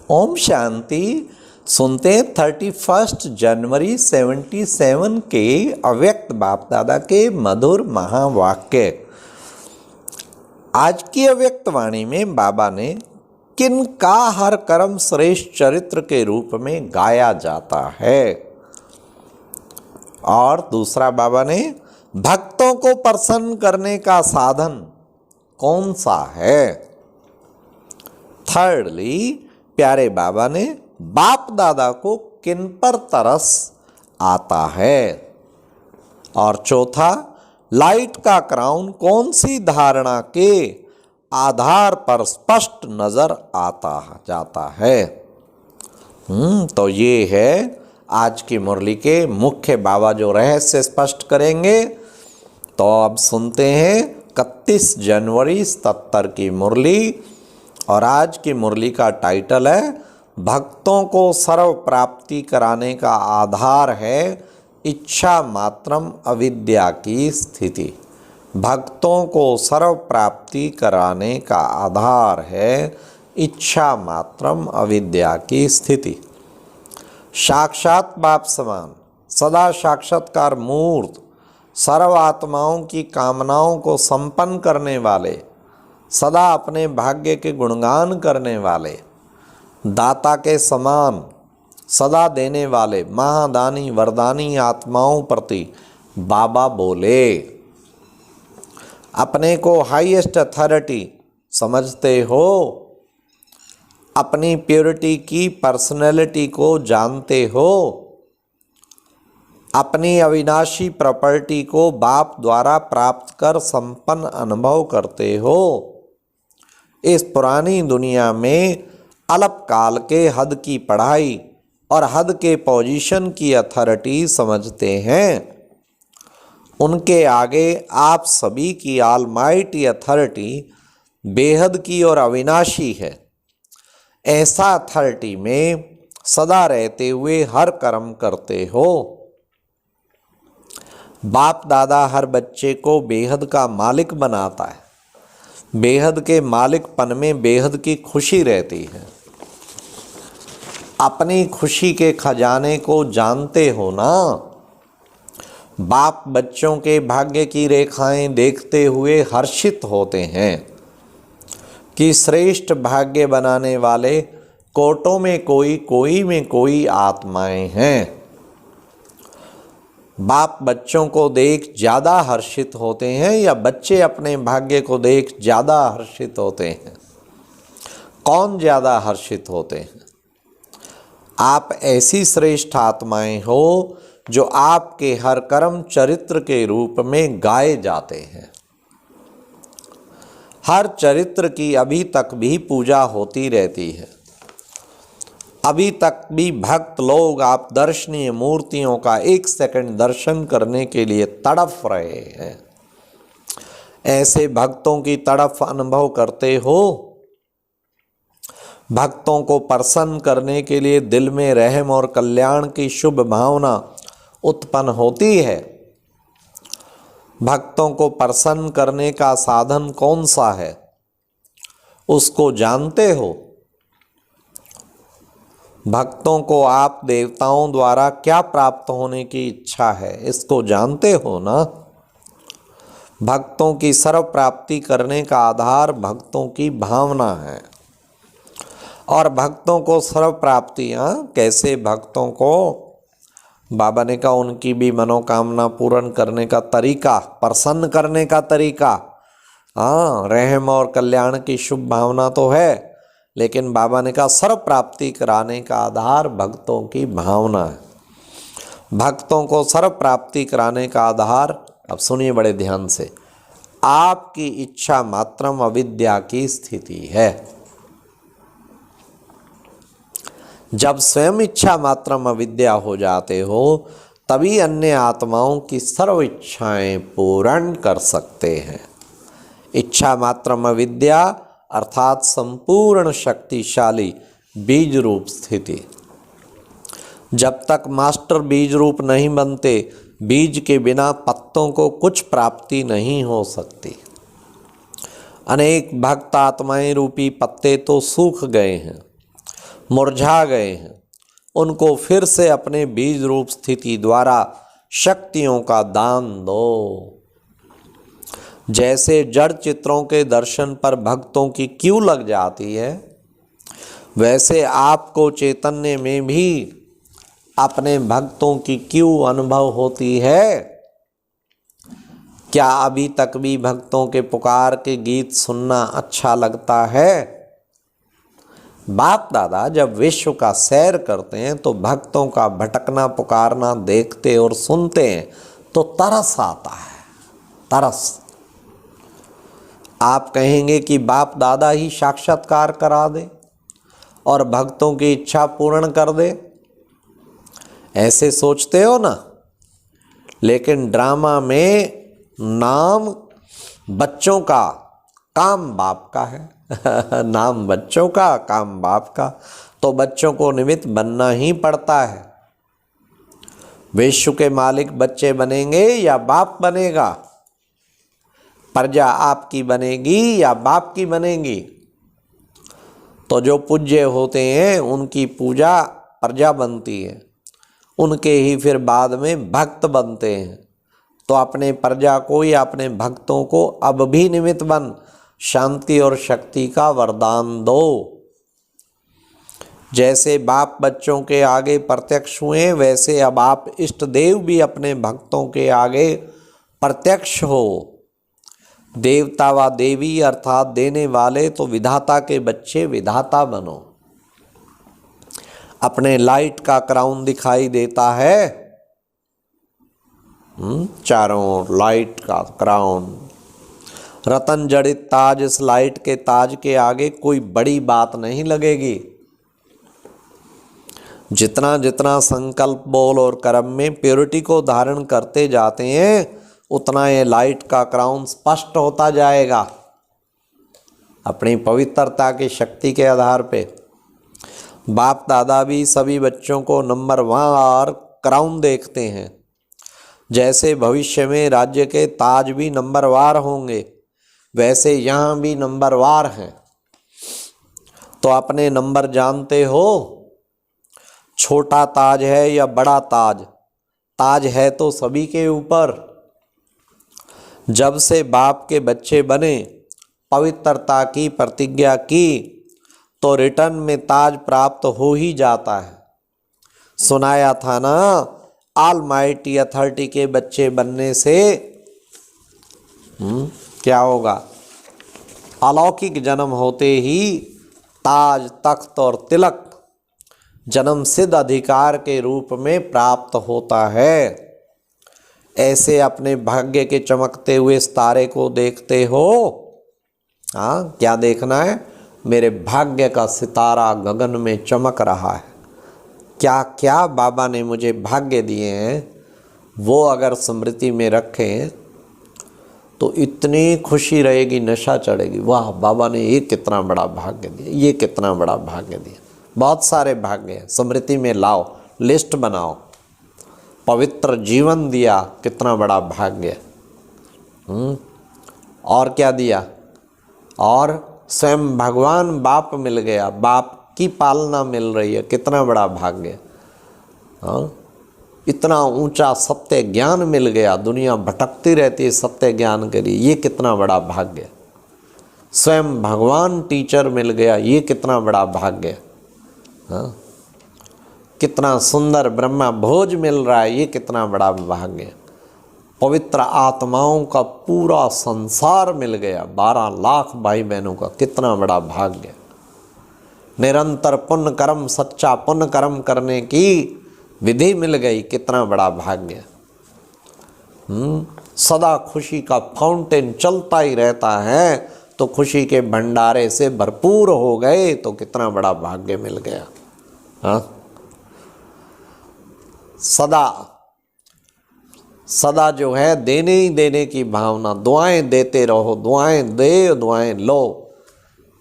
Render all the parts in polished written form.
ओम शांति। सुनते हैं 31 जनवरी 77 के अव्यक्त बाप दादा के मधुर महावाक्य। आज की अव्यक्त वाणी में बाबा ने किन का हर कर्म श्रेष्ठ चरित्र के रूप में गाया जाता है, और दूसरा बाबा ने भक्तों को प्रसन्न करने का साधन कौन सा है। थर्डली प्यारे बाबा ने बाप दादा को किन पर तरस आता है, और चौथा लाइट का क्राउन कौन सी धारणा के आधार पर स्पष्ट नजर आता जाता है। तो ये है आज की मुरली के मुख्य बाबा जो रहस्य स्पष्ट करेंगे। तो अब सुनते हैं 31 जनवरी 77 की मुरली, और आज की मुरली का टाइटल है भक्तों को सर्व प्राप्ति कराने का आधार है इच्छा मात्रम अविद्या की स्थिति। भक्तों को सर्व प्राप्ति कराने का आधार है इच्छा मात्रम अविद्या की स्थिति। साक्षात बाप समान सदा साक्षात्कार मूर्त सर्व आत्माओं की कामनाओं को संपन्न करने वाले, सदा अपने भाग्य के गुणगान करने वाले, दाता के समान सदा देने वाले महादानी वरदानी आत्माओं प्रति बाबा बोले। अपने को हाईएस्ट अथॉरिटी समझते हो, अपनी प्योरिटी की पर्सनैलिटी को जानते हो, अपनी अविनाशी प्रॉपर्टी को बाप द्वारा प्राप्त कर संपन्न अनुभव करते हो। इस पुरानी दुनिया में अल्पकाल के हद की पढ़ाई और हद के पोजीशन की अथॉरिटी समझते हैं। उनके आगे आप सभी की ऑलमाइटी अथॉरिटी बेहद की और अविनाशी है। ऐसा अथॉरिटी में सदा रहते हुए हर कर्म करते हो। बाप दादा हर बच्चे को बेहद का मालिक बनाता है। बेहद के मालिकपन में बेहद की खुशी रहती है। अपनी खुशी के खजाने को जानते हो ना। बाप बच्चों के भाग्य की रेखाएं देखते हुए हर्षित होते हैं कि श्रेष्ठ भाग्य बनाने वाले कोटों में कोई में कोई आत्माएं हैं। बाप बच्चों को देख ज़्यादा हर्षित होते हैं या बच्चे अपने भाग्य को देख ज़्यादा हर्षित होते हैं? कौन ज़्यादा हर्षित होते हैं? आप ऐसी श्रेष्ठ आत्माएं हो जो आपके हर कर्म चरित्र के रूप में गाए जाते हैं। हर चरित्र की अभी तक भी पूजा होती रहती है। अभी तक भी भक्त लोग आप दर्शनीय मूर्तियों का एक सेकंड दर्शन करने के लिए तड़प रहे हैं। ऐसे भक्तों की तड़प अनुभव करते हो। भक्तों को प्रसन्न करने के लिए दिल में रहम और कल्याण की शुभ भावना उत्पन्न होती है। भक्तों को प्रसन्न करने का साधन कौन सा है, उसको जानते हो? भक्तों को आप देवताओं द्वारा क्या प्राप्त होने की इच्छा है, इसको जानते हो ना। भक्तों की सर्व प्राप्ति करने का आधार भक्तों की भावना है। और भक्तों को सर्व प्राप्तियाँ कैसे? भक्तों को बाबा ने कहा उनकी भी मनोकामना पूर्ण करने का तरीका, प्रसन्न करने का तरीका। हाँ, रहम और कल्याण की शुभ भावना तो है, लेकिन बाबा ने कहा सर्व प्राप्ति कराने का आधार भक्तों की भावना है। भक्तों को सर्व प्राप्ति कराने का आधार, अब सुनिए बड़े ध्यान से, आपकी इच्छा मात्रम अविद्या की स्थिति है। जब स्वयं इच्छा मात्रम अविद्या हो जाते हो, तभी अन्य आत्माओं की सर्व इच्छाएं पूर्ण कर सकते हैं। इच्छा मात्रम अविद्या अर्थात संपूर्ण शक्तिशाली बीज रूप स्थिति। जब तक मास्टर बीज रूप नहीं बनते, बीज के बिना पत्तों को कुछ प्राप्ति नहीं हो सकती। अनेक भक्त आत्माएं रूपी पत्ते तो सूख गए हैं, मुरझा गए हैं, उनको फिर से अपने बीज रूप स्थिति द्वारा शक्तियों का दान दो। जैसे जड़ चित्रों के दर्शन पर भक्तों की क्यू लग जाती है, वैसे आपको चैतन्य में भी अपने भक्तों की क्यू अनुभव होती है। क्या अभी तक भी भक्तों के पुकार के गीत सुनना अच्छा लगता है? बाप दादा जब विश्व का सैर करते हैं तो भक्तों का भटकना पुकारना देखते और सुनते हैं तो तरस आता है, तरस। आप कहेंगे कि बाप दादा ही साक्षात्कार करा दे और भक्तों की इच्छा पूर्ण कर दे, ऐसे सोचते हो ना। लेकिन ड्रामा में नाम बच्चों का, काम बाप का है नाम बच्चों का, काम बाप का, तो बच्चों को निमित्त बनना ही पड़ता है। विश्व के मालिक बच्चे बनेंगे या बाप बनेगा? प्रजा आपकी बनेगी या बाप की बनेगी? तो जो पूज्य होते हैं उनकी पूजा प्रजा बनती है, उनके ही फिर बाद में भक्त बनते हैं। तो अपने प्रजा को या अपने भक्तों को अब भी निमित्त बन शांति और शक्ति का वरदान दो। जैसे बाप बच्चों के आगे प्रत्यक्ष हुए, वैसे अब आप इष्ट देव भी अपने भक्तों के आगे प्रत्यक्ष हो। देवता व देवी अर्थात देने वाले, तो विधाता के बच्चे विधाता बनो। अपने लाइट का क्राउन दिखाई देता है, चारों ओर लाइट का क्राउन, रतन जड़ित ताज। इस लाइट के ताज के आगे कोई बड़ी बात नहीं लगेगी। जितना जितना संकल्प बोल और कर्म में प्योरिटी को धारण करते जाते हैं, उतना ये लाइट का क्राउन स्पष्ट होता जाएगा अपनी पवित्रता की शक्ति के आधार पे। बाप दादा भी सभी बच्चों को नंबरवार क्राउन देखते हैं। जैसे भविष्य में राज्य के ताज भी नंबरवार होंगे, वैसे यहाँ भी नंबरवार हैं। तो अपने नंबर जानते हो? छोटा ताज है या बड़ा ताज? ताज है तो सभी के ऊपर। जब से बाप के बच्चे बने, पवित्रता की प्रतिज्ञा की, तो रिटर्न में ताज प्राप्त हो ही जाता है। सुनाया था ना, ऑलमाइटी अथॉरिटी के बच्चे बनने से क्या होगा? अलौकिक जन्म होते ही ताज, तख्त और तिलक जन्म सिद्ध अधिकार के रूप में प्राप्त होता है। ऐसे अपने भाग्य के चमकते हुए तारे को देखते हो? हाँ, क्या देखना है? मेरे भाग्य का सितारा गगन में चमक रहा है। क्या क्या बाबा ने मुझे भाग्य दिए हैं, वो अगर स्मृति में रखें तो इतनी खुशी रहेगी, नशा चढ़ेगी। वाह, बाबा ने ये कितना बड़ा भाग्य दिया, ये कितना बड़ा भाग्य दिया। बहुत सारे भाग्य हैं, स्मृति में लाओ, लिस्ट बनाओ। पवित्र जीवन दिया, कितना बड़ा भाग्य। और क्या दिया? और स्वयं भगवान बाप मिल गया, बाप की पालना मिल रही है, कितना बड़ा भाग्य। हाँ, इतना ऊंचा सत्य ज्ञान मिल गया, दुनिया भटकती रहती है सत्य ज्ञान के लिए, ये कितना बड़ा भाग्य। स्वयं भगवान टीचर मिल गया, ये कितना बड़ा भाग्य। हाँ, कितना सुंदर ब्रह्मा भोज मिल रहा है, ये कितना बड़ा भाग्य। पवित्र आत्माओं का पूरा संसार मिल गया, 12 लाख भाई बहनों का, कितना बड़ा भाग्य। निरंतर पुण्य कर्म, सच्चा पुण्य कर्म करने की विधि मिल गई, कितना बड़ा भाग्य। सदा खुशी का फाउंटेन चलता ही रहता है, तो खुशी के भंडारे से भरपूर हो गए, तो कितना बड़ा भाग्य मिल गया। हाँ, सदा सदा जो है देने ही देने की भावना, दुआएं देते रहो, दुआएं दे दुआएं लो।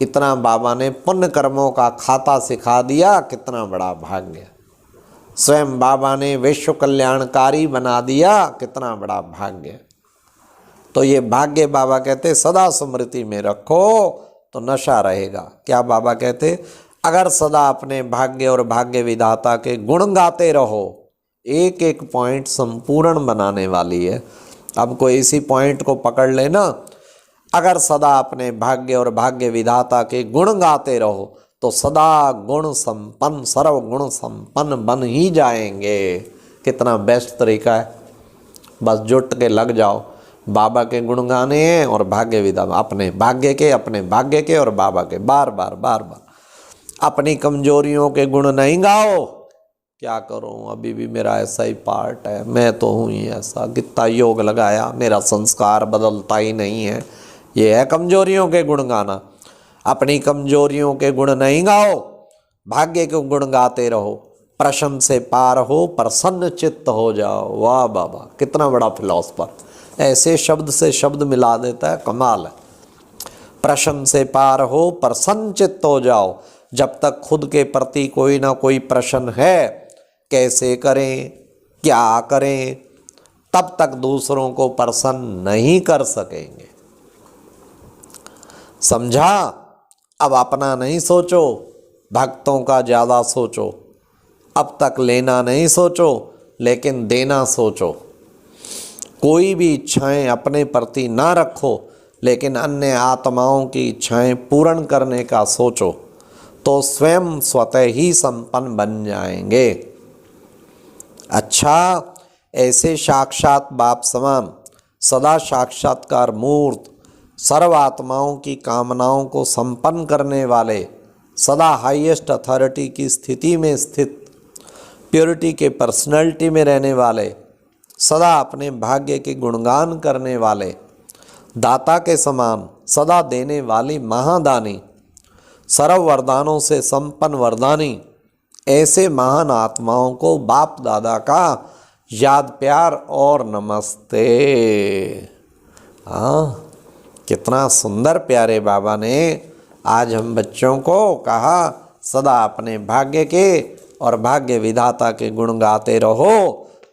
इतना बाबा ने पुण्य कर्मों का खाता सिखा दिया, कितना बड़ा भाग्य। स्वयं बाबा ने विश्व कल्याणकारी बना दिया, कितना बड़ा भाग्य। तो ये भाग्य बाबा कहते सदा स्मृति में रखो तो नशा रहेगा। क्या बाबा कहते? अगर सदा अपने भाग्य और भाग्य विधाता के गुण गाते रहो, एक एक पॉइंट संपूर्ण बनाने वाली है। अब कोई इसी पॉइंट को पकड़ लेना, अगर सदा अपने भाग्य और भाग्य विधाता के गुण गाते रहो तो सदा गुण संपन्न, सर्व गुण संपन्न बन ही जाएंगे। कितना बेस्ट तरीका है, बस जुट के लग जाओ, बाबा के गुण गाने हैं और भाग्य विधाता, अपने भाग्य के और बाबा के, बार बार। अपनी कमजोरियों के गुण नहीं गाओ, क्या करूं अभी भी मेरा ऐसा ही पार्ट है, मैं तो हूँ ही ऐसा, कितना योग लगाया मेरा संस्कार बदलता ही नहीं है, ये है कमजोरियों के गुण गाना। अपनी कमजोरियों के गुण नहीं गाओ, भाग्य के गुण गाते रहो, प्रश्न से पार हो, प्रसन्न चित्त हो जाओ। वाह बाबा, कितना बड़ा फिलॉसफर, ऐसे शब्द से शब्द मिला देता है, कमाल है। प्रश्न से पार हो, प्रसन्न चित्त हो जाओ। जब तक खुद के प्रति कोई ना कोई प्रश्न है, कैसे करें, क्या करें, तब तक दूसरों को प्रसन्न नहीं कर सकेंगे। समझा? अब अपना नहीं सोचो, भक्तों का ज़्यादा सोचो। अब तक लेना नहीं सोचो, लेकिन देना सोचो। कोई भी इच्छाएं अपने प्रति ना रखो, लेकिन अन्य आत्माओं की इच्छाएं पूर्ण करने का सोचो, तो स्वयं स्वतः ही संपन्न बन जाएंगे। अच्छा, ऐसे साक्षात बाप समान, सदा साक्षात्कार मूर्त, सर्व आत्माओं की कामनाओं को संपन्न करने वाले, सदा हाईएस्ट अथॉरिटी की स्थिति में स्थित, प्योरिटी के पर्सनैलिटी में रहने वाले, सदा अपने भाग्य के गुणगान करने वाले, दाता के समान सदा देने वाली महादानी, सर्व वरदानों से संपन्न वरदानी, ऐसे महान आत्माओं को बाप दादा का याद प्यार और नमस्ते। हाँ, कितना सुंदर प्यारे बाबा ने आज हम बच्चों को कहा, सदा अपने भाग्य के और भाग्य विधाता के गुण गाते रहो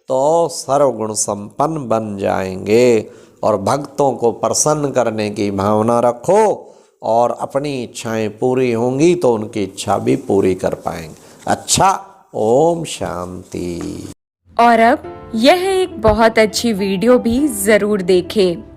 तो सर्व गुण संपन्न बन जाएंगे। और भक्तों को प्रसन्न करने की भावना रखो, और अपनी इच्छाएं पूरी होंगी तो उनकी इच्छा भी पूरी कर पाएंगे। अच्छा, ओम शांति। और अब यह एक बहुत अच्छी वीडियो भी जरूर देखें।